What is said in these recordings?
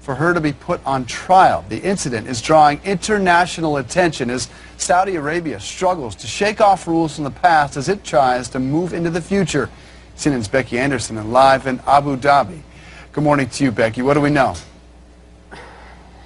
for her to be put on trial. The incident is drawing international attention as Saudi Arabia struggles to shake off rules from the past as it tries to move into the future. CNN's Becky Anderson and live in Abu Dhabi. Good morning to you, Becky. What do we know?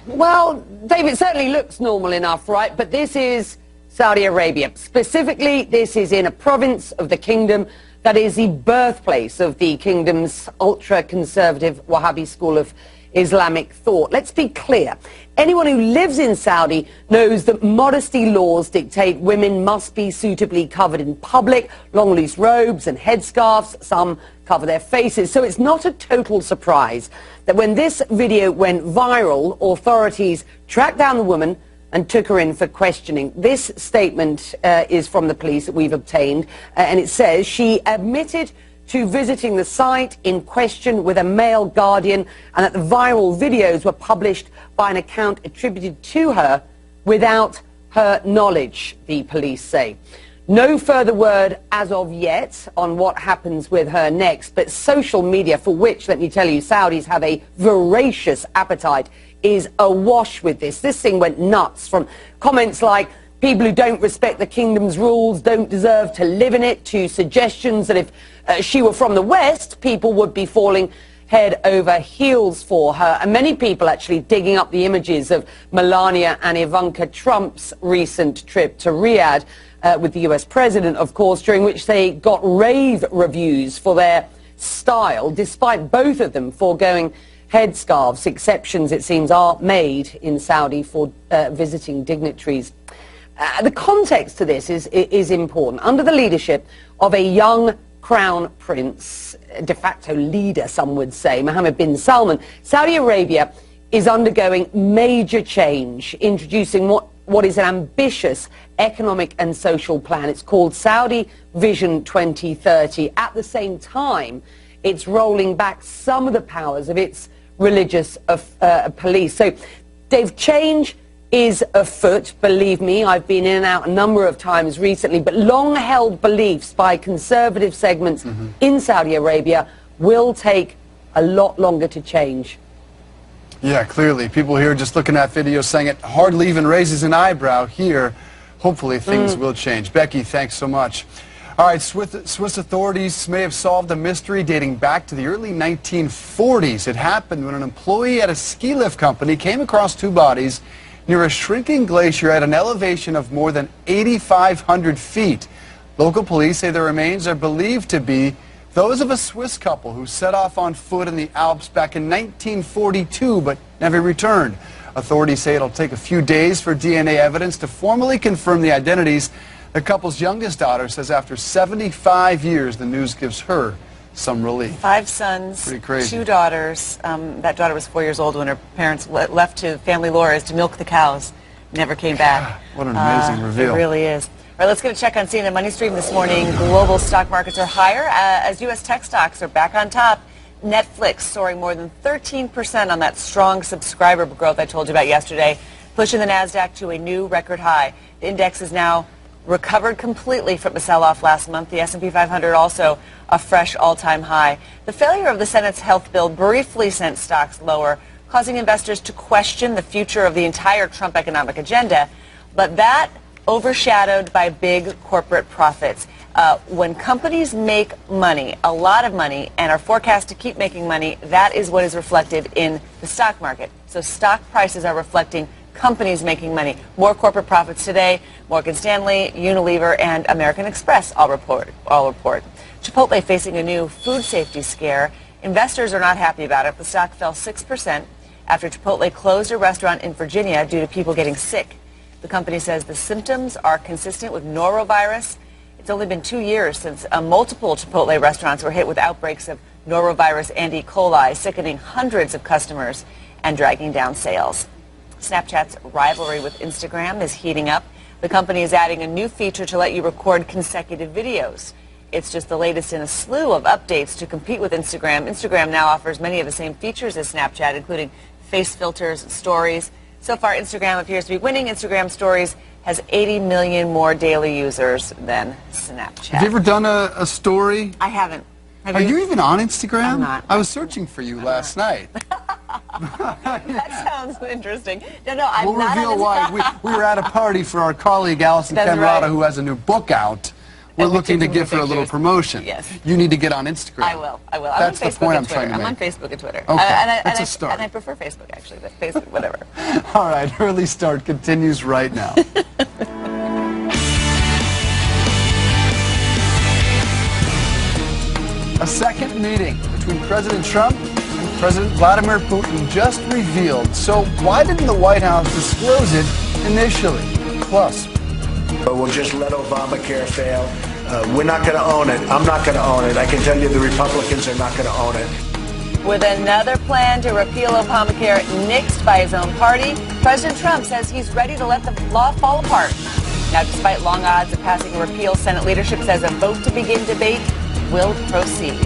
Well, Dave, it certainly looks normal enough, right? But this is Saudi Arabia. Specifically, this is in a province of the kingdom that is the birthplace of the kingdom's ultra-conservative Wahhabi school of Islamic thought. Let's be clear. Anyone who lives in Saudi knows that modesty laws dictate women must be suitably covered in public, long loose robes and headscarves. Some cover their faces. So it's not a total surprise that when this video went viral, authorities tracked down the woman and took her in for questioning. This statement is from the police that we've obtained, and it says she admitted to visiting the site in question with a male guardian, and that the viral videos were published by an account attributed to her without her knowledge, the police say. No further word as of yet on what happens with her next, but social media, for which, let me tell you, Saudis have a voracious appetite, is awash with this. This thing went nuts, from comments like people who don't respect the kingdom's rules don't deserve to live in it, to suggestions that if she were from the West, people would be falling head over heels for her. And many people actually digging up the images of Melania and Ivanka Trump's recent trip to Riyadh with the US president, of course, during which they got rave reviews for their style, despite both of them foregoing headscarves. Exceptions, it seems, are made in Saudi for visiting dignitaries. The context to this is important. Under the leadership of a young crown prince, de facto leader, some would say, Mohammed bin Salman, Saudi Arabia is undergoing major change, introducing what is an ambitious economic and social plan. It's called Saudi Vision 2030. At the same time, it's rolling back some of the powers of its religious police. So, Dave, change is afoot, believe me. I've been in and out a number of times recently, but long-held beliefs by conservative segments in Saudi Arabia will take a lot longer to change. Yeah, clearly. People here just looking at videos saying it hardly even raises an eyebrow. Here, hopefully things will change. Becky, thanks so much. All right, Swiss authorities may have solved a mystery dating back to the early 1940s. It happened when an employee at a ski lift company came across two bodies near a shrinking glacier at an elevation of more than 8,500 feet. Local police say the remains are believed to be those of a Swiss couple who set off on foot in the Alps back in 1942 but never returned. Authorities say it'll take a few days for DNA evidence to formally confirm the identities. The couple's youngest daughter says after 75 years, the news gives her some relief. 5 sons, 2 daughters. That daughter was 4 years old when her parents left to family lore as to milk the cows. Never came back. What an amazing reveal. It really is. All right, let's get a check on CNN Money Stream this morning. Global stock markets are higher as U.S. tech stocks are back on top. Netflix soaring more than 13% on that strong subscriber growth I told you about yesterday, pushing the NASDAQ to a new record high. The index is now recovered completely from the sell-off last month. The S&P 500 also a fresh all-time high. The failure of the Senate's health bill briefly sent stocks lower, causing investors to question the future of the entire Trump economic agenda, but that overshadowed by big corporate profits. When companies make money, a lot of money, and are forecast to keep making money, that is what is reflected in the stock market. So stock prices are reflecting companies making money. More corporate profits today. Morgan Stanley, Unilever, and American Express all report. Chipotle facing a new food safety scare. Investors are not happy about it. The stock fell 6% after Chipotle closed a restaurant in Virginia due to people getting sick. The company says the symptoms are consistent with norovirus. It's only been 2 years since multiple Chipotle restaurants were hit with outbreaks of norovirus and E. coli, sickening hundreds of customers and dragging down sales. Snapchat's rivalry with Instagram is heating up. The company is adding a new feature to let you record consecutive videos. It's just the latest in a slew of updates to compete with Instagram. Instagram now offers many of the same features as Snapchat, including face filters and stories. So far, Instagram appears to be winning. Instagram Stories has 80 million more daily users than Snapchat. Have you ever done a story? I haven't. Are you even on Instagram? I'm not. I was searching for you last night. That sounds interesting. No, I'm we'll not reveal why. We were at a party for our colleague Allison That's Camerata, right. who has a new book out. We're And we looking to took some give her a little pictures. promotion. Yes. You need to get on Instagram. I will. I'm That's on the Facebook point and I'm trying to Twitter. make. I'm on Facebook and Twitter. Okay, And that's a start. And I prefer Facebook, actually, but Facebook, whatever. All right, early start continues right now. A second meeting between President Trump and President Vladimir Putin just revealed. So why didn't the White House disclose it initially? Plus, we'll just let Obamacare fail. We're not going to own it. I'm not going to own it. I can tell you the Republicans are not going to own it. With another plan to repeal Obamacare nixed by his own party, President Trump says he's ready to let the law fall apart. Now, despite long odds of passing a repeal, Senate leadership says a vote to begin debate will proceed.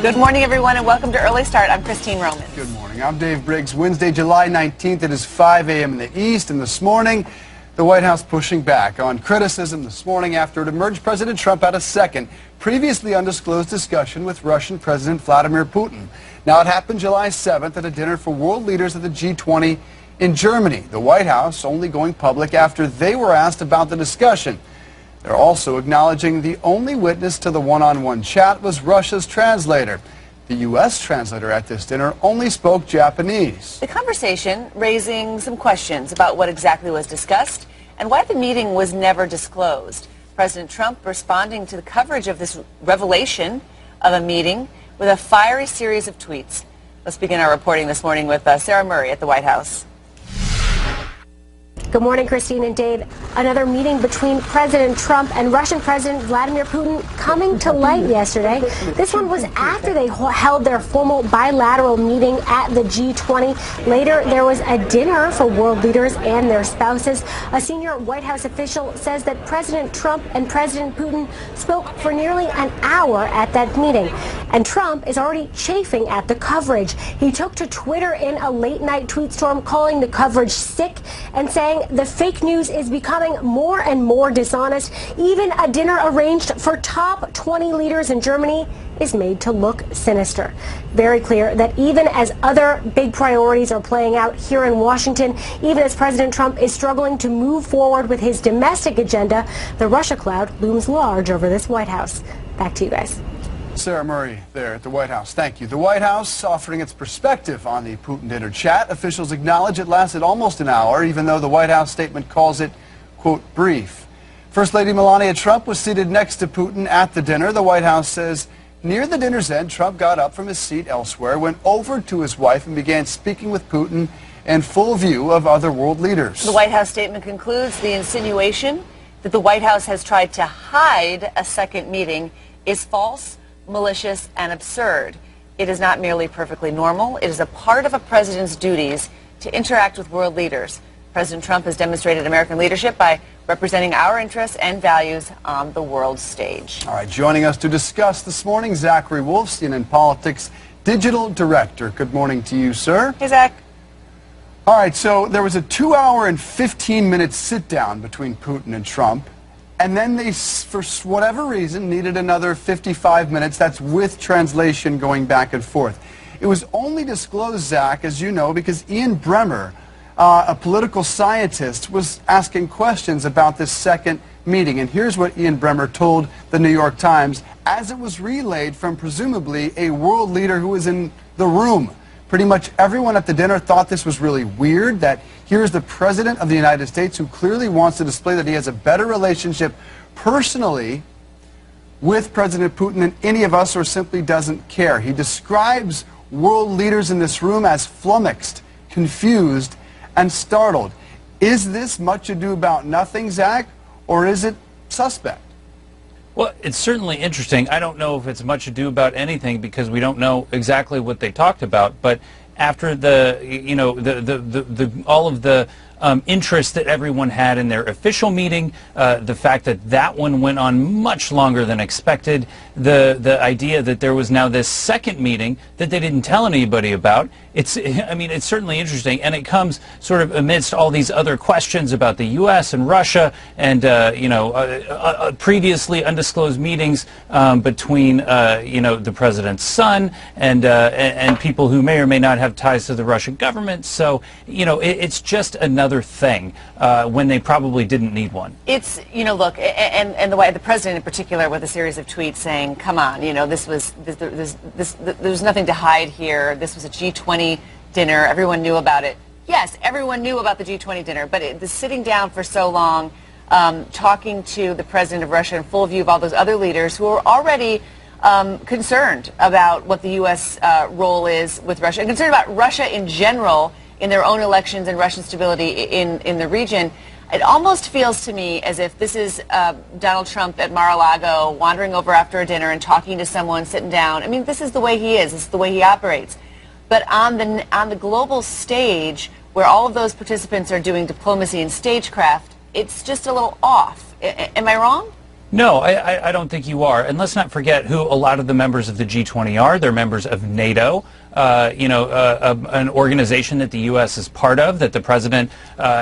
Good morning, everyone, and welcome to Early Start. I'm Christine Roman. good morning. I'm Dave Briggs. Wednesday, July 19th. It is 5 a.m. in the East, and this morning, the White House pushing back on criticism this morning after it emerged President Trump had a second, previously undisclosed discussion with Russian President Vladimir Putin. Now, it happened July 7th at a dinner for world leaders of the G20 in Germany. The White House only going public after they were asked about the discussion. They're also acknowledging the only witness to the one-on-one chat was Russia's translator. The U.S. translator at this dinner only spoke Japanese. The conversation raising some questions about what exactly was discussed and why the meeting was never disclosed. President Trump responding to the coverage of this revelation of a meeting with a fiery series of tweets. Let's begin our reporting this morning with Sarah Murray at the White House. Good morning, Christine and Dave. Another meeting between President Trump and Russian President Vladimir Putin coming to light yesterday. This one was after they held their formal bilateral meeting at the G20. Later, there was a dinner for world leaders and their spouses. A senior White House official says that President Trump and President Putin spoke for nearly an hour at that meeting. And Trump is already chafing at the coverage. He took to Twitter in a late-night tweet storm, calling the coverage sick and saying the fake news is becoming more and more dishonest. Even a dinner arranged for top 20 leaders in Germany is made to look sinister. Very clear that even as other big priorities are playing out here in Washington, even as President Trump is struggling to move forward with his domestic agenda, the Russia cloud looms large over this White House. Back to you guys. Sarah Murray there at the White House. Thank you. The White House offering its perspective on the Putin dinner chat. Officials acknowledge it lasted almost an hour, even though the White House statement calls it, quote, brief. First Lady Melania Trump was seated next to Putin at the dinner. The White House says near the dinner's end, Trump got up from his seat elsewhere, went over to his wife, and began speaking with Putin in full view of other world leaders. The White House statement concludes the insinuation that the White House has tried to hide a second meeting is false, malicious, and absurd. It is not merely perfectly normal. It is a part of a president's duties to interact with world leaders. President Trump has demonstrated American leadership by representing our interests and values on the world stage. All right, joining us to discuss this morning, Zachary Wolf, CNN Politics Digital Director. Good morning to you, sir. Hey, Zach. All right, so there was a 2-hour and 15-minute sit-down between Putin and Trump. And then they, for whatever reason, needed another 55 minutes. That's with translation going back and forth. It was only disclosed, Zach, as you know, because Ian Bremmer, a political scientist, was asking questions about this second meeting. And here's what Ian Bremmer told the New York Times as it was relayed from presumably a world leader who was in the room. Pretty much everyone at the dinner thought this was really weird, that here's the President of the United States who clearly wants to display that he has a better relationship personally with President Putin than any of us, or simply doesn't care. He describes world leaders in this room as flummoxed, confused, and startled. Is this much ado about nothing, Zach, or is it suspect? Well, it's certainly interesting. I don't know if it's much ado about anything because we don't know exactly what they talked about. But after the, you know, all of the interest that everyone had in their official meeting, the fact that that one went on much longer than expected, the idea that there was now this second meeting that they didn't tell anybody about. I mean, it's certainly interesting, and it comes sort of amidst all these other questions about the U.S. and Russia and, previously undisclosed meetings between, the president's son and people who may or may not have ties to the Russian government. So, it's just another thing when they probably didn't need one. It's, look, and the way the president in particular with a series of tweets saying, come on, there's nothing to hide here. This was a G20 dinner. Everyone knew about it. Yes, everyone knew about the G20 dinner, but the sitting down for so long, talking to the president of Russia in full view of all those other leaders who are already concerned about what the U.S. Role is with Russia, and concerned about Russia in general in their own elections and Russian stability in the region. It almost feels to me as if this is Donald Trump at Mar-a-Lago wandering over after a dinner and talking to someone, sitting down. I mean, this is the way he is. This is the way he operates. But on the global stage, where all of those participants are doing diplomacy and stagecraft, it's just a little off. Am I wrong? No, I don't think you are. And let's not forget who a lot of the members of the G20 are. They're members of NATO, an organization that the U.S. is part of, that the president,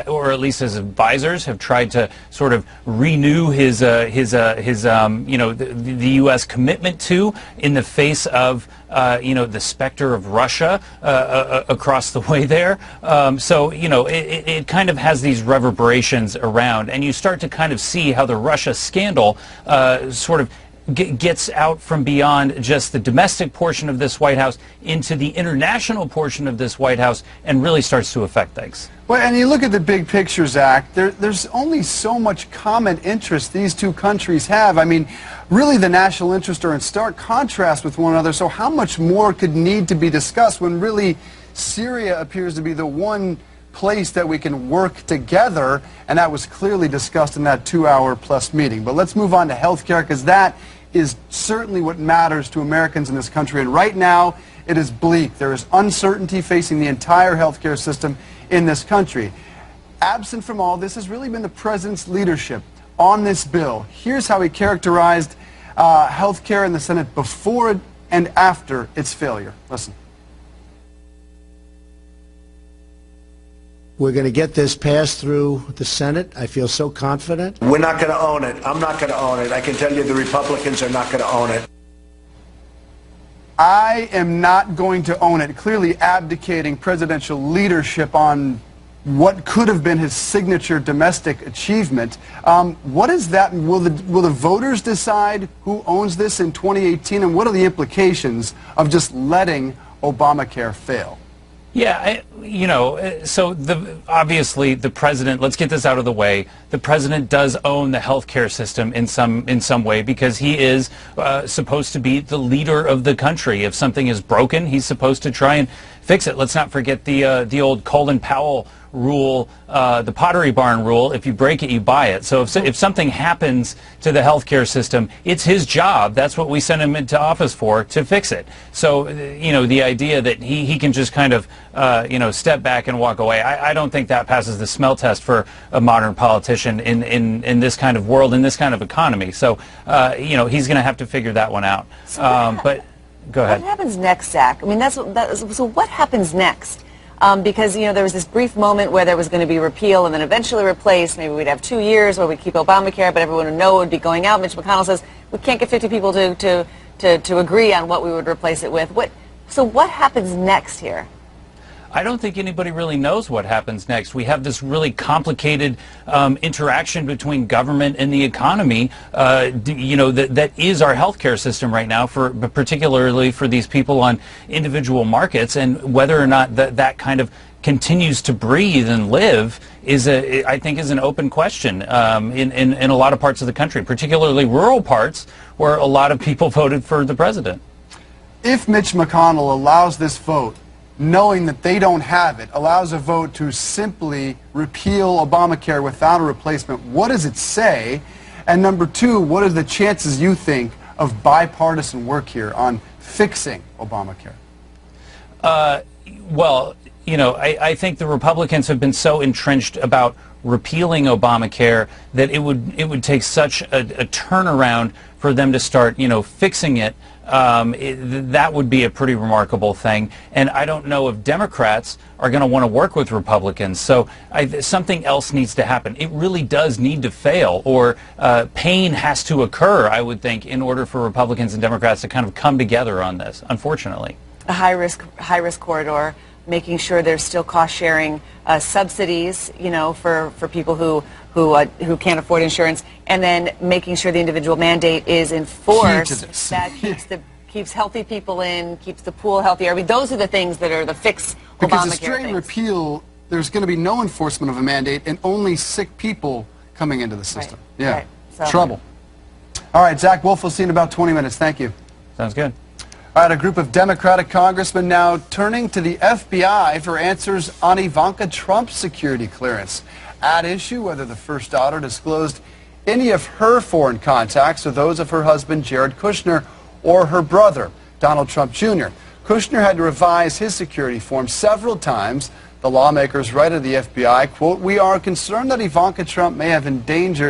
or at least his advisors, have tried to sort of renew his the U.S. commitment to in the face of, the specter of Russia across the way there. It kind of has these reverberations around, and you start to kind of see how the Russia scandal sort of gets out from beyond just the domestic portion of this White House into the international portion of this White House and really starts to affect things. Well, and you look at the big picture, Zach, there's only so much common interest these two countries have. I mean, really the national interests are in stark contrast with one another, so how much more could need to be discussed when really Syria appears to be the one place that we can work together, and that was clearly discussed in that 2-hour-plus meeting. But let's move on to health care, because that is certainly what matters to Americans in this country. And right now, it is bleak. There is uncertainty facing the entire health care system in this country. Absent from all this has really been the president's leadership on this bill. Here's how he characterized health care in the Senate before and after its failure. Listen. We're going to get this passed through the Senate. I feel so confident. We're not going to own it. I'm not going to own it. I can tell you the Republicans are not going to own it. I am not going to own it. Clearly abdicating presidential leadership on what could have been his signature domestic achievement. What is that? Will the voters decide who owns this in 2018? And what are the implications of just letting Obamacare fail? Yeah, obviously the president, let's get this out of the way, the president does own the healthcare system in some way, because he is supposed to be the leader of the country. If something is broken, he's supposed to try and fix it. Let's not forget the old Colin Powell rule, the Pottery Barn rule: if you break it, you buy it. So if something happens to the healthcare system, it's his job. That's what we sent him into office for, to fix it. So the idea that he can just kind of step back and walk away, I don't think that passes the smell test for a modern politician in this kind of world, in this kind of economy. So he's going to have to figure that one out. But go ahead. What happens next, Zach? I mean, so what happens next? Because, there was this brief moment where there was going to be repeal and then eventually replaced. Maybe we'd have 2 years where we keep Obamacare, but everyone would know it would be going out. Mitch McConnell says we can't get 50 people to agree on what we would replace it with. So what happens next here? I don't think anybody really knows what happens next. We have this really complicated interaction between government and the economy, that is our healthcare system right now, particularly for these people on individual markets, and whether or not that kind of continues to breathe and live I think is an open question in a lot of parts of the country, particularly rural parts where a lot of people voted for the president. If Mitch McConnell allows this vote, knowing that they don't have it, allows a vote to simply repeal Obamacare without a replacement, what does it say? And number two, what are the chances, you think, of bipartisan work here on fixing Obamacare? Well, you know, I think the Republicans have been so entrenched about repealing Obamacare that it would take such a turnaround for them to start, you know, fixing it. That would be a pretty remarkable thing. And I don't know if Democrats are going to want to work with Republicans. So something else needs to happen. It really does need to fail, or pain has to occur, I would think, in order for Republicans and Democrats to kind of come together on this, unfortunately. A high-risk corridor, making sure there's still cost-sharing subsidies, you know, for people who can't afford insurance, and then making sure the individual mandate is enforced. That keeps healthy people in, keeps the pool healthier. I mean, those are the things that are the fix Obamacare because a straight things. repeal, there's going to be no enforcement of a mandate and only sick people coming into the system. Right. Yeah, right. So. Trouble. All right, Zach Wolf, we'll see you in about 20 minutes. Thank you. Sounds good. All right, a group of Democratic congressmen now turning to the FBI for answers on Ivanka Trump's security clearance. At issue whether the first daughter disclosed any of her foreign contacts or those of her husband, Jared Kushner, or her brother, Donald Trump Jr. Kushner had to revise his security form several times. The lawmakers write to the FBI, quote, "We are concerned that Ivanka Trump may have engaged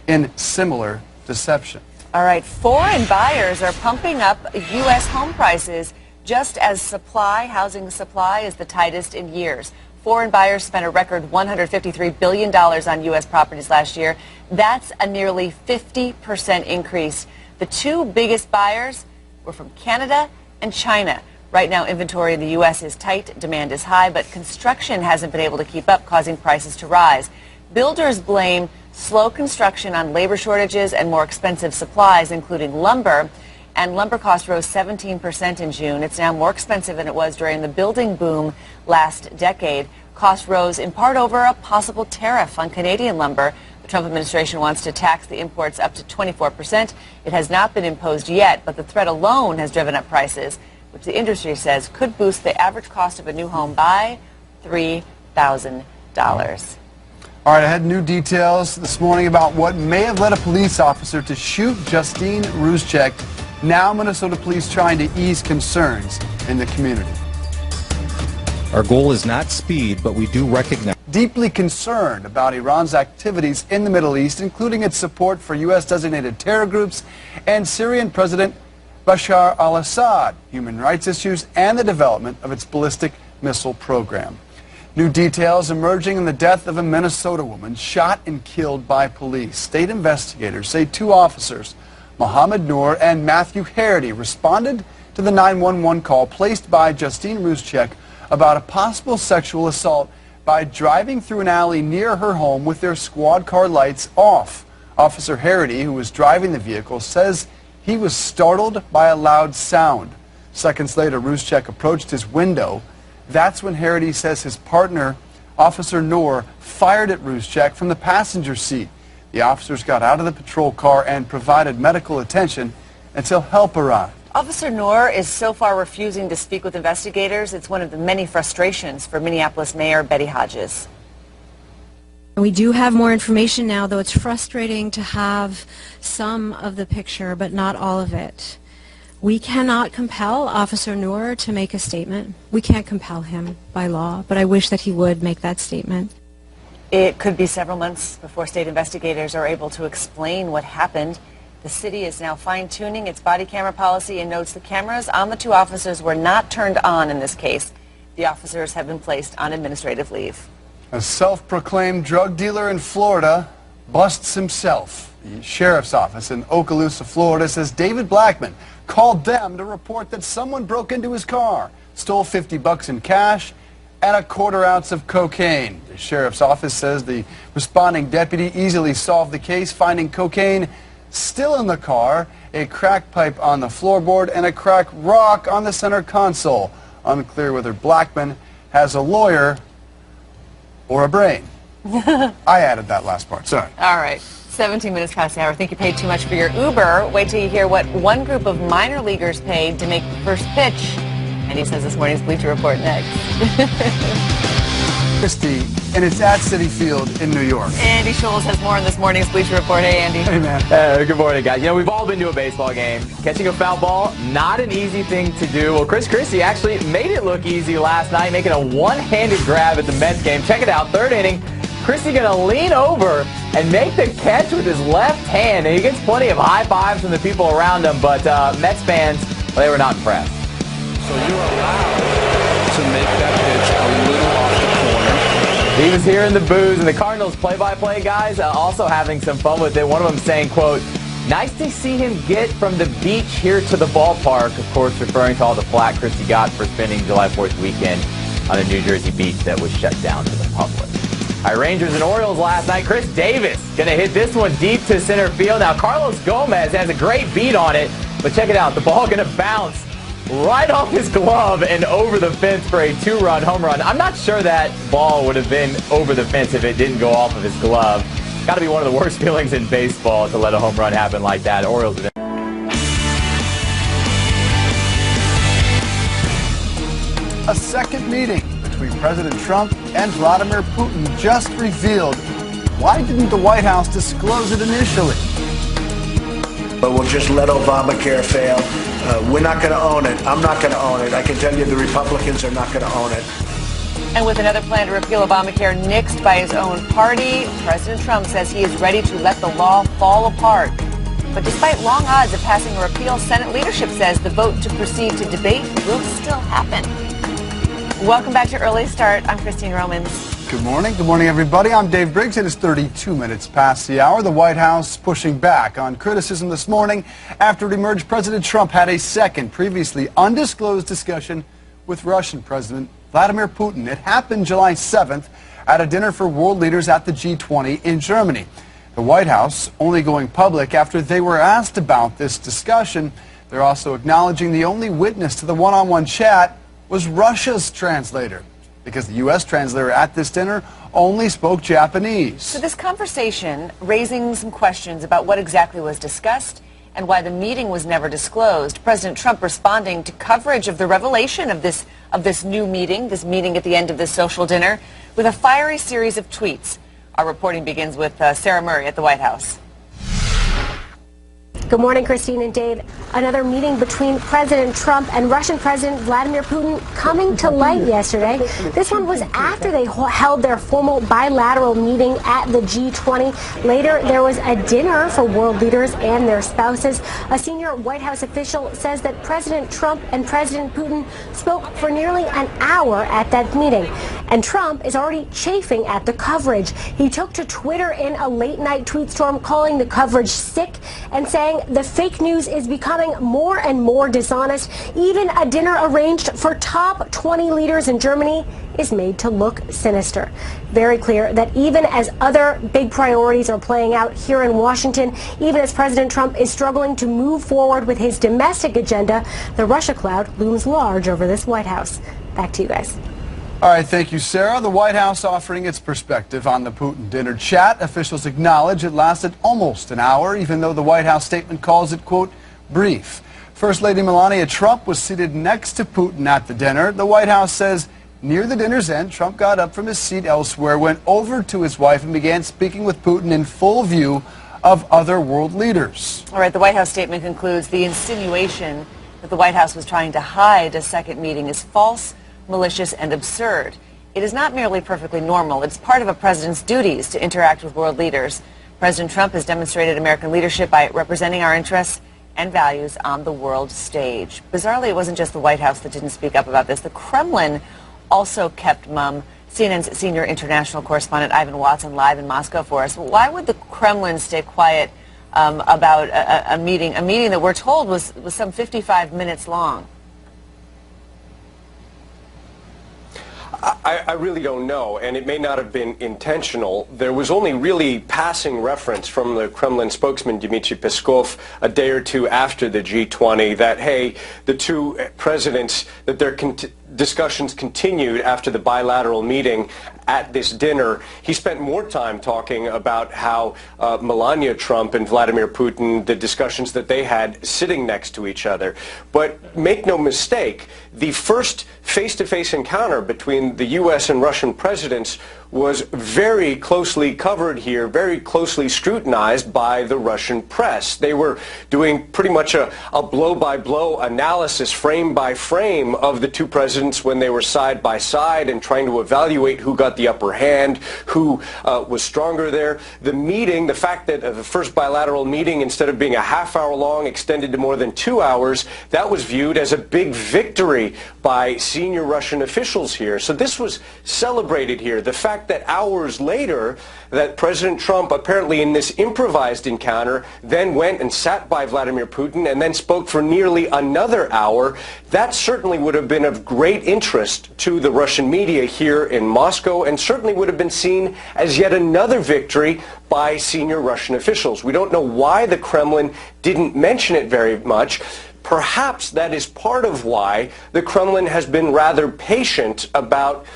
in similar deception." All right, foreign buyers are pumping up U.S. home prices just as housing supply is the tightest in years. Foreign buyers spent a record $153 billion on U.S. properties last year. That's a nearly 50% increase. The two biggest buyers were from Canada and China. Right now, inventory in the U.S. is tight, demand is high, but construction hasn't been able to keep up, causing prices to rise. Builders blame slow construction on labor shortages and more expensive supplies, including lumber. And lumber costs rose 17% in June. It's now more expensive than it was during the building boom last decade. Costs rose in part over a possible tariff on Canadian lumber. The Trump administration wants to tax the imports up to 24%. It has not been imposed yet, but the threat alone has driven up prices, which the industry says could boost the average cost of a new home by $3,000. All right, I had new details this morning about what may have led a police officer to shoot Justine Ruzcek. Now Minnesota police trying to ease concerns in the community. Our goal is not speed, but we do recognize. Deeply concerned about Iran's activities in the Middle East, including its support for U.S.-designated terror groups and Syrian President Bashar al-Assad, human rights issues, and the development of its ballistic missile program. New details emerging in the death of a Minnesota woman shot and killed by police. State investigators say two officers, Mohammed Noor and Matthew Harity, responded to the 911 call placed by Justine Ruzcek about a possible sexual assault by driving through an alley near her home with their squad car lights off. Officer Harity, who was driving the vehicle, says he was startled by a loud sound. Seconds later, Ruzcek approached his window. That's when Harity says his partner, Officer Noor, fired at Ruzcek from the passenger seat. The officers got out of the patrol car and provided medical attention until help arrived. Officer Noor is so far refusing to speak with investigators. It's one of the many frustrations for Minneapolis Mayor Betty Hodges. We do have more information now, though it's frustrating to have some of the picture, but not all of it. We cannot compel Officer Noor to make a statement. We can't compel him by law, but I wish that he would make that statement. It could be several months before state investigators are able to explain what happened. The city is now fine-tuning its body camera policy and notes the cameras on the two officers were not turned on in this case. The officers have been placed on administrative leave. A self-proclaimed drug dealer in Florida busts himself. The sheriff's office in Okaloosa, Florida, says David Blackman called them to report that someone broke into his car, stole $50 in cash, and a quarter ounce of cocaine. The sheriff's office says the responding deputy easily solved the case, finding cocaine still in the car, a crack pipe on the floorboard, and a cracked rock on the center console. Unclear whether Blackman has a lawyer or a brain. I added that last part, sorry. All right. 17 minutes past the hour. Think you paid too much for your Uber. Wait till you hear what one group of minor leaguers paid to make the first pitch. And he says this morning's Bleacher Report next. Christie, and it's at Citi Field in New York. Andy Schultz has more in this morning's Bleacher Report. Hey, Andy. Hey, man. Good morning, guys. You know, we've all been to a baseball game. Catching a foul ball, not an easy thing to do. Well, Chris Christie actually made it look easy last night, making a one-handed grab at the Mets game. Check it out, third inning. Christie going to lean over and make the catch with his left hand, and he gets plenty of high fives from the people around him, but Mets fans, well, they were not impressed. So you're allowed to make that pitch a little off the corner. He was here in the booth, and the Cardinals play-by-play guys also having some fun with it. One of them saying, quote, "Nice to see him get from the beach here to the ballpark," of course referring to all the flack Christie got for spending July 4th weekend on a New Jersey beach that was shut down to the public. All right, Rangers and Orioles last night. Chris Davis going to hit this one deep to center field. Now, Carlos Gomez has a great beat on it, but check it out. The ball going to bounce right off his glove and over the fence for a two-run home run. I'm not sure that ball would have been over the fence if it didn't go off of his glove. Got to be one of the worst feelings in baseball to let a home run happen like that. Orioles are A second meeting between President Trump and Vladimir Putin just revealed. Why didn't the White House disclose it initially? But we'll just let Obamacare fail. We're not going to own it. I'm not going to own it. I can tell you the Republicans are not going to own it. And with another plan to repeal Obamacare nixed by his own party, President Trump says he is ready to let the law fall apart. But despite long odds of passing a repeal, Senate leadership says the vote to proceed to debate will still happen. Welcome back to Early Start. I'm Christine Romans. Good morning. Good morning, everybody. I'm Dave Briggs. It is 32 minutes past the hour. The White House pushing back on criticism this morning after it emerged President Trump had a second, previously undisclosed discussion with Russian President Vladimir Putin. It happened July 7th at a dinner for world leaders at the G20 in Germany. The White House only going public after they were asked about this discussion. They're also acknowledging the only witness to the one-on-one chat was Russia's translator, because the U.S. translator at this dinner only spoke Japanese. So this conversation raising some questions about what exactly was discussed and why the meeting was never disclosed. President Trump responding to coverage of the revelation of this new meeting, this meeting at the end of this social dinner, with a fiery series of tweets. Our reporting begins with Sarah Murray at the White House. Good morning, Christine and Dave. Another meeting between President Trump and Russian President Vladimir Putin coming to light yesterday. This one was after they held their formal bilateral meeting at the G20. Later, there was a dinner for world leaders and their spouses. A senior White House official says that President Trump and President Putin spoke for nearly an hour at that meeting. And Trump is already chafing at the coverage. He took to Twitter in a late-night tweet storm, calling the coverage sick and saying the fake news is becoming more and more dishonest. Even a dinner arranged for top 20 leaders in Germany is made to look sinister. Very clear that even as other big priorities are playing out here in Washington, even as President Trump is struggling to move forward with his domestic agenda, the Russia cloud looms large over this White House. Back to you guys. All right, thank you, Sarah. The White House offering its perspective on the Putin dinner chat. Officials acknowledge it lasted almost an hour, even though the White House statement calls it, quote, brief. First Lady Melania Trump was seated next to Putin at the dinner. The White House says near the dinner's end, Trump got up from his seat elsewhere, went over to his wife, and began speaking with Putin in full view of other world leaders. All right, the White House statement concludes the insinuation that the White House was trying to hide a second meeting is false, malicious, and absurd. It is not merely perfectly normal. It's part of a president's duties to interact with world leaders. President Trump has demonstrated American leadership by representing our interests and values on the world stage. Bizarrely, it wasn't just the White House that didn't speak up about this. The Kremlin also kept mum. CNN's senior international correspondent Ivan Watson live in Moscow for us. Why would the Kremlin stay quiet about a meeting that we're told was some 55 minutes long? I really don't know, and it may not have been intentional. There was only really passing reference from the Kremlin spokesman Dmitry Peskov a day or two after the G20 that, hey, the two presidents, that discussions continued after the bilateral meeting at this dinner. He spent more time talking about how Melania Trump and Vladimir Putin, the discussions that they had sitting next to each other. But make no mistake, the first face-to-face encounter between the U.S. and Russian presidents was very closely covered here, very closely scrutinized by the Russian press. They were doing pretty much a blow-by-blow analysis, frame by frame, of the two presidents when they were side by side and trying to evaluate who got the upper hand, who was stronger there. The meeting, the fact that the first bilateral meeting, instead of being a half-hour long, extended to more than 2 hours, that was viewed as a big victory by senior Russian officials here. So this was celebrated here. The fact that hours later that President Trump, apparently in this improvised encounter, then went and sat by Vladimir Putin and then spoke for nearly another hour, that certainly would have been of great interest to the Russian media here in Moscow, and certainly would have been seen as yet another victory by senior Russian officials. We don't know why the Kremlin didn't mention it very much. Perhaps that is part of why the Kremlin has been rather patient about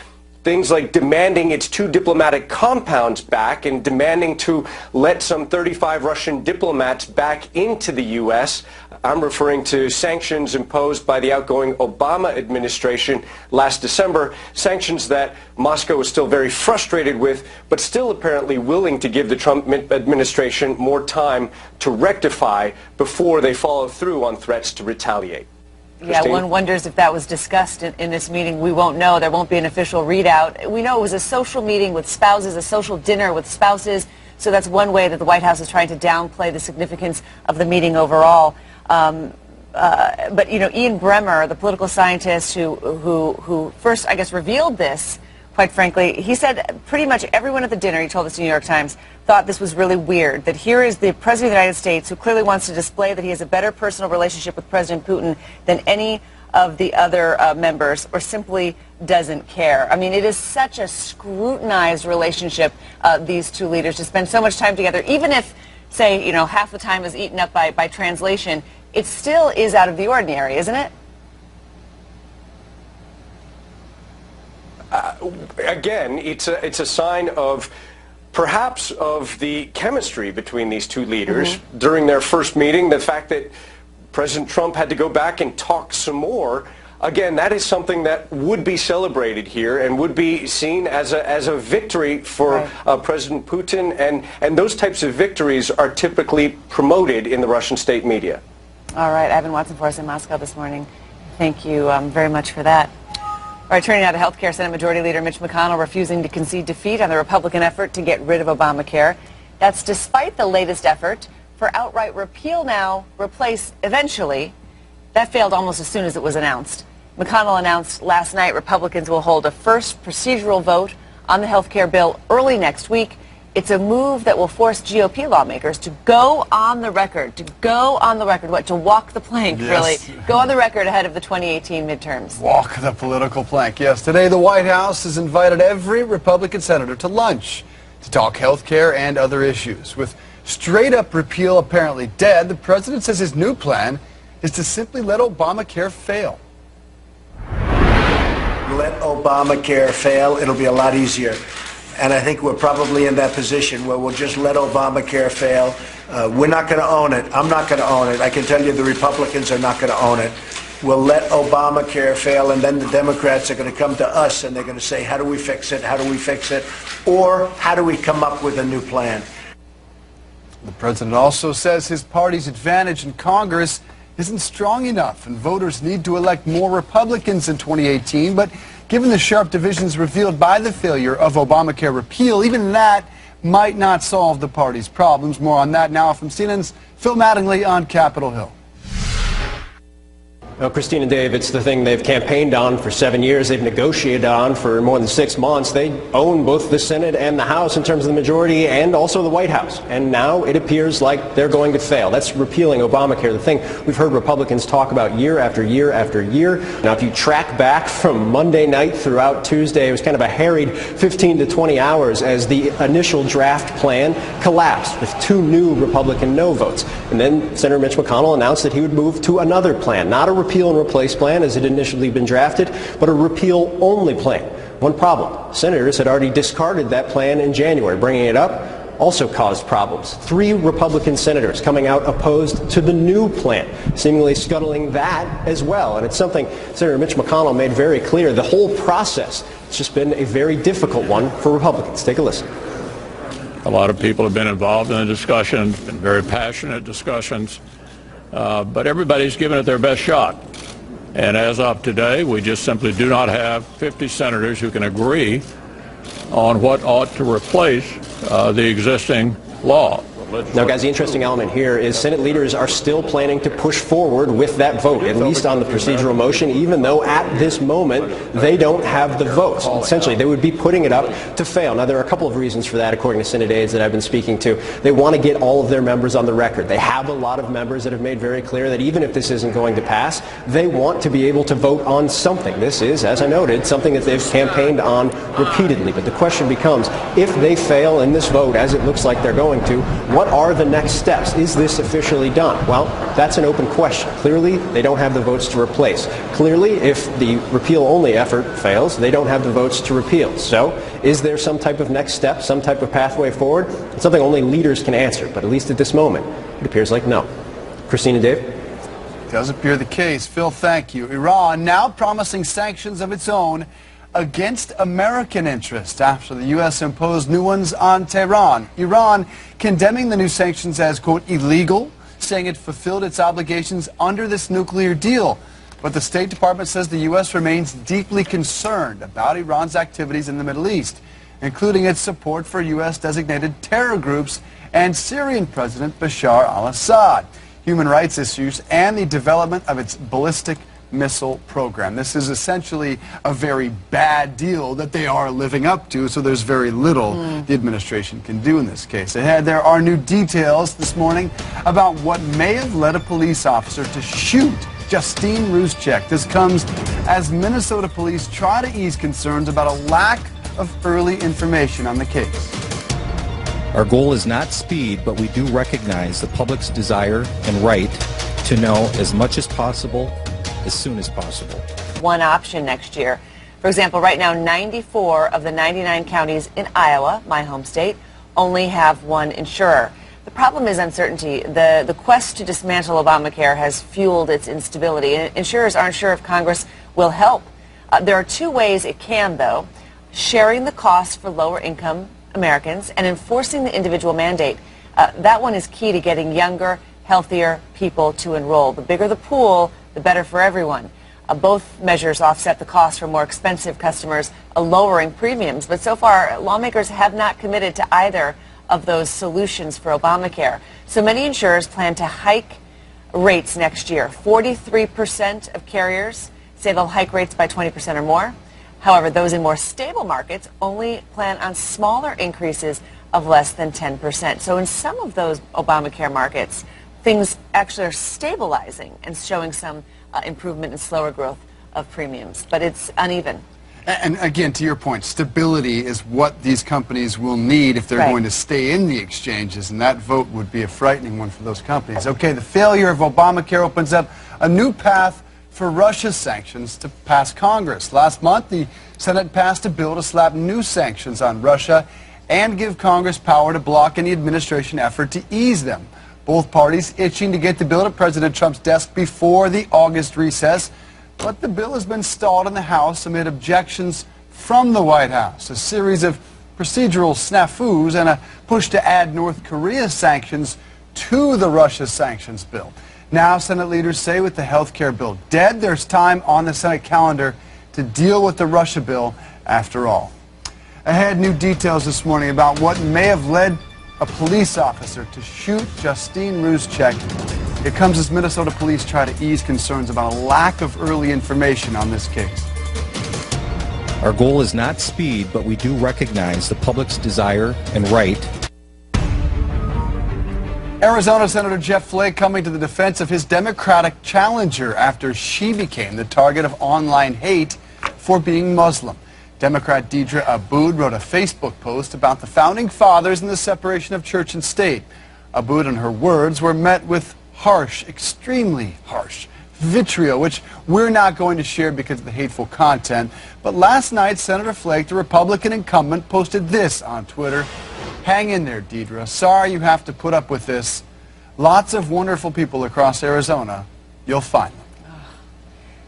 things like demanding its 2 diplomatic compounds back and demanding to let some 35 Russian diplomats back into the U.S. I'm referring to sanctions imposed by the outgoing Obama administration last December, sanctions that Moscow is still very frustrated with, but still apparently willing to give the Trump administration more time to rectify before they follow through on threats to retaliate. Yeah, one wonders if that was discussed in this meeting. We won't know. There won't be an official readout. We know it was a social meeting with spouses, a social dinner with spouses. So that's one way that the White House is trying to downplay the significance of the meeting overall. But, you know, Ian Bremmer, the political scientist who first, I guess, revealed this, quite frankly, he said pretty much everyone at the dinner, he told this to the New York Times, thought this was really weird, that here is the President of the United States who clearly wants to display that he has a better personal relationship with President Putin than any of the other members, or simply doesn't care. I mean, it is such a scrutinized relationship, these two leaders, to spend so much time together, even if, say, you know, half the time is eaten up by translation, it still is out of the ordinary, isn't it? Again, it's a sign of perhaps of the chemistry between these two leaders during their first meeting. The fact that President Trump had to go back and talk some more, again, that is something that would be celebrated here and would be seen as a victory for President Putin, and those types of victories are typically promoted in the Russian state media. All right, Ivan Watson for us in Moscow this morning. Thank you very much for that. All right, turning now to health care, Senate Majority Leader Mitch McConnell refusing to concede defeat on the Republican effort to get rid of Obamacare. That's despite the latest effort for outright repeal now, replace eventually. That failed almost as soon as it was announced. McConnell announced last night Republicans will hold a first procedural vote on the health care bill early next week. It's a move that will force GOP lawmakers to go on the record, what, to walk the plank, really. Go on the record ahead of the 2018 midterms. Walk the political plank, yes. Today, the White House has invited every Republican senator to lunch to talk health care and other issues. With straight-up repeal apparently dead, the president says his new plan is to simply let Obamacare fail. Let Obamacare fail, it'll be a lot easier. And I think we're probably in that position where we'll just let Obamacare fail. We're not going to own it. I'm not going to own it. I can tell you the Republicans are not going to own it. We'll let Obamacare fail, and then the Democrats are going to come to us and they're going to say, how do we fix it? How do we fix it? Or how do we come up with a new plan? The president also says his party's advantage in Congress isn't strong enough, and voters need to elect more Republicans in 2018. But given the sharp divisions revealed by the failure of Obamacare repeal, even that might not solve the party's problems. More on that now from CNN's Phil Mattingly on Capitol Hill. Well, Christine and Dave, it's the thing they've campaigned on for 7 years. They've negotiated on for more than 6 months. They own both the Senate and the House in terms of the majority and also the White House. And now it appears like they're going to fail. That's repealing Obamacare, the thing we've heard Republicans talk about year after year after year. Now, if you track back from Monday night throughout Tuesday, it was kind of a harried 15 to 20 hours as the initial draft plan collapsed with 2 new Republican no votes. And then Senator Mitch McConnell announced that he would move to another plan, not a repeal and replace plan as it had initially been drafted, but a repeal-only plan. One problem: senators had already discarded that plan in January. Bringing it up also caused problems. 3 Republican senators coming out opposed to the new plan, seemingly scuttling that as well. And it's something Senator Mitch McConnell made very clear. The whole process has just been a very difficult one for Republicans. Take a listen. A lot of people have been involved in the discussion, been very passionate discussions, but everybody's given it their best shot. And as of today, we just simply do not have 50 senators who can agree on what ought to replace the existing law. Now, guys, the interesting element here is Senate leaders are still planning to push forward with that vote, at least on the procedural motion, even though at this moment they don't have the votes. Essentially, they would be putting it up to fail. Now, there are a couple of reasons for that, according to Senate aides that I've been speaking to. They want to get all of their members on the record. They have a lot of members that have made very clear that even if this isn't going to pass, they want to be able to vote on something. This is, as I noted, something that they've campaigned on repeatedly. But the question becomes, if they fail in this vote, as it looks like they're going to, what are the next steps? Is this officially done? Well, that's an open question. Clearly, they don't have the votes to replace. Clearly, if the repeal-only effort fails, they don't have the votes to repeal. So, is there some type of next step, some type of pathway forward? It's something only leaders can answer, but at least at this moment, it appears like no. Christina, Dave? Does appear the case. Phil, thank you. Iran now promising sanctions of its own against American interest after the U.S. imposed new ones on Tehran. Iran condemning the new sanctions as, quote, illegal, saying it fulfilled its obligations under this nuclear deal. But the State Department says the U.S. remains deeply concerned about Iran's activities in the Middle East, including its support for U.S.-designated terror groups and Syrian President Bashar al-Assad, human rights issues, and the development of its ballistic missile program. This is essentially a very bad deal that they are living up to, so there's very little the administration can do in this case. Ahead, there are new details this morning about what may have led a police officer to shoot Justine Ruszczyk. This comes as Minnesota police try to ease concerns about a lack of early information on the case. Our goal is not speed, but we do recognize the public's desire and right to know as much as possible, as soon as possible. One option next year. For example, right now, 94 of the 99 counties in Iowa, my home state, only have one insurer. The problem is uncertainty. The quest to dismantle Obamacare has fueled its instability, and insurers aren't sure if Congress will help. There are 2 ways it can, though: sharing the cost for lower-income Americans and enforcing the individual mandate. That one is key to getting younger, healthier people to enroll. The bigger the pool, the better for everyone. Both measures offset the cost for more expensive customers, lowering premiums. But so far, lawmakers have not committed to either of those solutions for Obamacare. So many insurers plan to hike rates next year. 43% of carriers say they'll hike rates by 20% or more. However, those in more stable markets only plan on smaller increases of less than 10%. So in some of those Obamacare markets, things actually are stabilizing and showing some improvement in slower growth of premiums, but it's uneven. And again, to your point, stability is what these companies will need if they're going to stay in the exchanges, and that vote would be a frightening one for those companies. Okay, the failure of Obamacare opens up a new path for Russia's sanctions to pass Congress. Last month, the Senate passed a bill to slap new sanctions on Russia and give Congress power to block any administration effort to ease them. Both parties itching to get the bill to President Trump's desk before the August recess. But the bill has been stalled in the House amid objections from the White House. A series of procedural snafus and a push to add North Korea sanctions to the Russia sanctions bill. Now, Senate leaders say with the health care bill dead, there's time on the Senate calendar to deal with the Russia bill after all. Ahead, new details this morning about what may have led a police officer to shoot Justine Ruszczyk. It comes as Minnesota police try to ease concerns about a lack of early information on this case. Our goal is not speed, but we do recognize the public's desire and right. Arizona Senator Jeff Flake coming to the defense of his Democratic challenger after she became the target of online hate for being Muslim. Democrat Deidre Aboud wrote a Facebook post about the Founding Fathers and the separation of church and state. Aboud and her words were met with harsh, extremely harsh vitriol, which we're not going to share because of the hateful content. But last night, Senator Flake, the Republican incumbent, posted this on Twitter. Hang in there, Deidre. Sorry you have to put up with this. Lots of wonderful people across Arizona. You'll find them.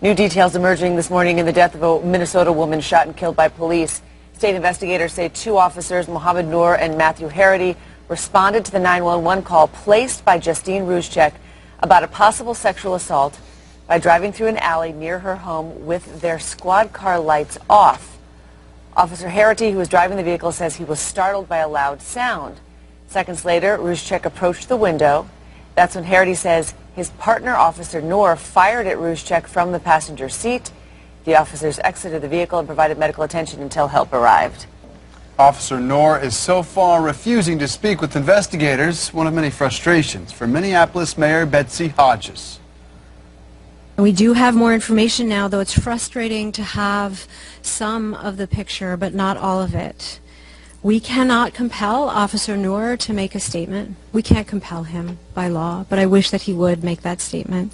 New details emerging this morning in the death of a Minnesota woman shot and killed by police. State investigators say two officers, Mohammed Noor and Matthew Harity, responded to the 911 call placed by Justine Ruzcek about a possible sexual assault by driving through an alley near her home with their squad car lights off. Officer Harity, who was driving the vehicle, says he was startled by a loud sound. Seconds later, Ruzcek approached the window. That's when Harity says his partner, Officer Noor, fired at Ruzcek from the passenger seat. The officers exited the vehicle and provided medical attention until help arrived. Officer Noor is so far refusing to speak with investigators, one of many frustrations for Minneapolis Mayor Betsy Hodges. We do have more information now, though it's frustrating to have some of the picture, but not all of it. We cannot compel Officer Noor to make a statement. We can't compel him by law, but I wish that he would make that statement.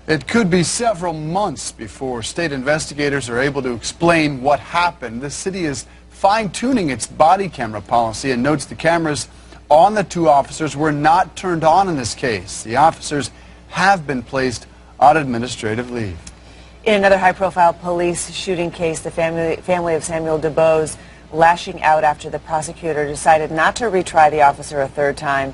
It could be several months before state investigators are able to explain what happened. The city is fine-tuning its body camera policy and notes the cameras on the two officers were not turned on in this case. The officers have been placed on administrative leave. In another high-profile police shooting case, the family of Samuel DuBose lashing out after the prosecutor decided not to retry the officer a third time.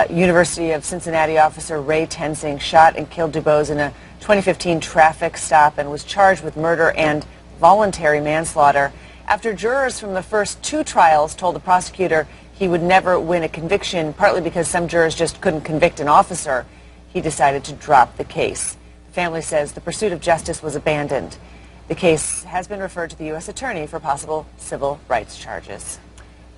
University of Cincinnati officer Ray Tensing shot and killed DuBose in a 2015 traffic stop and was charged with murder and voluntary manslaughter. After jurors from the first two trials told the prosecutor he would never win a conviction, partly because some jurors just couldn't convict an officer, he decided to drop the case. The family says the pursuit of justice was abandoned. The case has been referred to the U.S. Attorney for possible civil rights charges.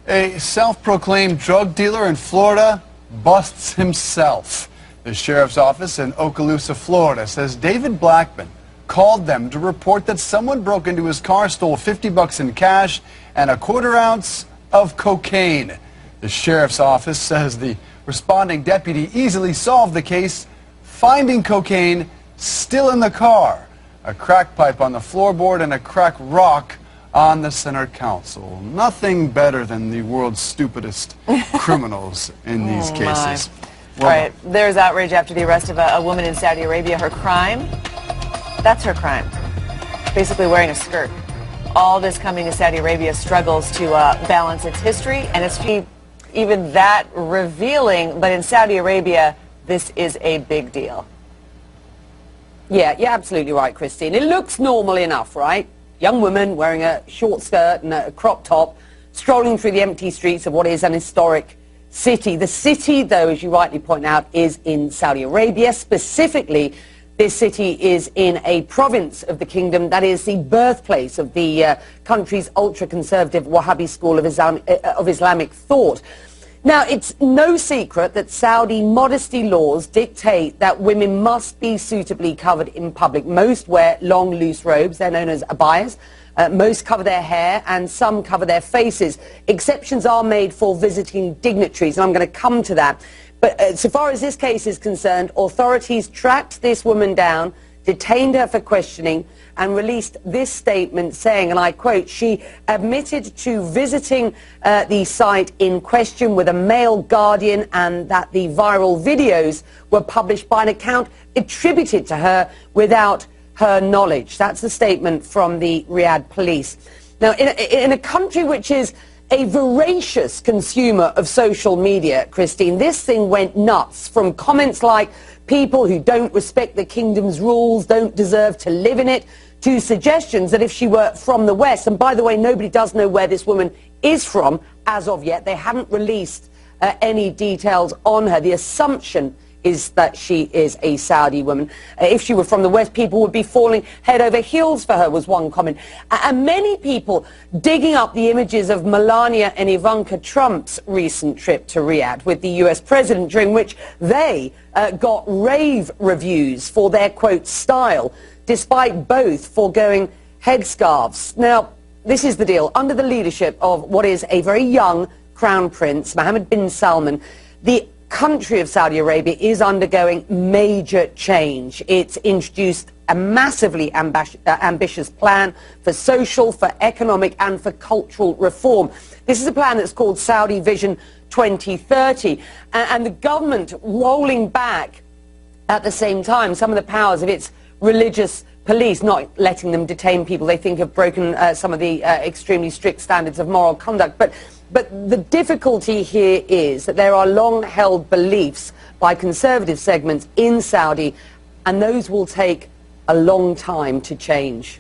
A self-proclaimed drug dealer in Florida busts himself. The sheriff's office in Okaloosa, Florida, says David Blackman called them to report that someone broke into his car, stole $50 in cash and a quarter ounce of cocaine. The sheriff's office says the responding deputy easily solved the case, finding cocaine still in the car, a crack pipe on the floorboard and a crack rock on the center console. Nothing better than the world's stupidest criminals in these cases. All right, there's outrage after the arrest of a woman in Saudi Arabia. Her crime? That's her crime. Basically wearing a skirt. All this coming as Saudi Arabia struggles to balance its history and its even that revealing, but in Saudi Arabia, this is a big deal. Yeah, you're absolutely right, Christine. It looks normal enough, right? Young woman wearing a short skirt and a crop top, strolling through the empty streets of what is an historic city. The city, though, as you rightly point out, is in Saudi Arabia. Specifically, this city is in a province of the kingdom that is the birthplace of the country's ultra-conservative Wahhabi school of Islamic thought. Now, it's no secret that Saudi modesty laws dictate that women must be suitably covered in public. Most wear long, loose robes. They're known as abayas. Most cover their hair and some cover their faces. Exceptions are made for visiting dignitaries, and I'm going to come to that. But so far as this case is concerned, authorities tracked this woman down, detained her for questioning, and released this statement saying, and I quote, she admitted to visiting the site in question with a male guardian and that the viral videos were published by an account attributed to her without her knowledge. That's the statement from the Riyadh police. Now, in a country which is a voracious consumer of social media, Christine, this thing went nuts, from comments like people who don't respect the kingdom's rules don't deserve to live in it, to suggestions that if she were from the West, and by the way, nobody does know where this woman is from as of yet. They haven't released any details on her. The assumption is that she is a Saudi woman. If she were from the West, people would be falling head over heels for her, was one comment. And many people digging up the images of Melania and Ivanka Trump's recent trip to Riyadh with the US president, during which they got rave reviews for their, quote, style, despite both foregoing headscarves. Now, this is the deal. Under the leadership of what is a very young Crown Prince, Mohammed bin Salman, the country of Saudi Arabia is undergoing major change. It's introduced a massively ambitious plan for social, for economic and for cultural reform. This is a plan that's called Saudi Vision 2030, and the government rolling back at the same time some of the powers of its religious police, not letting them detain people they think have broken some of the extremely strict standards of moral conduct. But the difficulty here is that there are long-held beliefs by conservative segments in Saudi, and those will take a long time to change.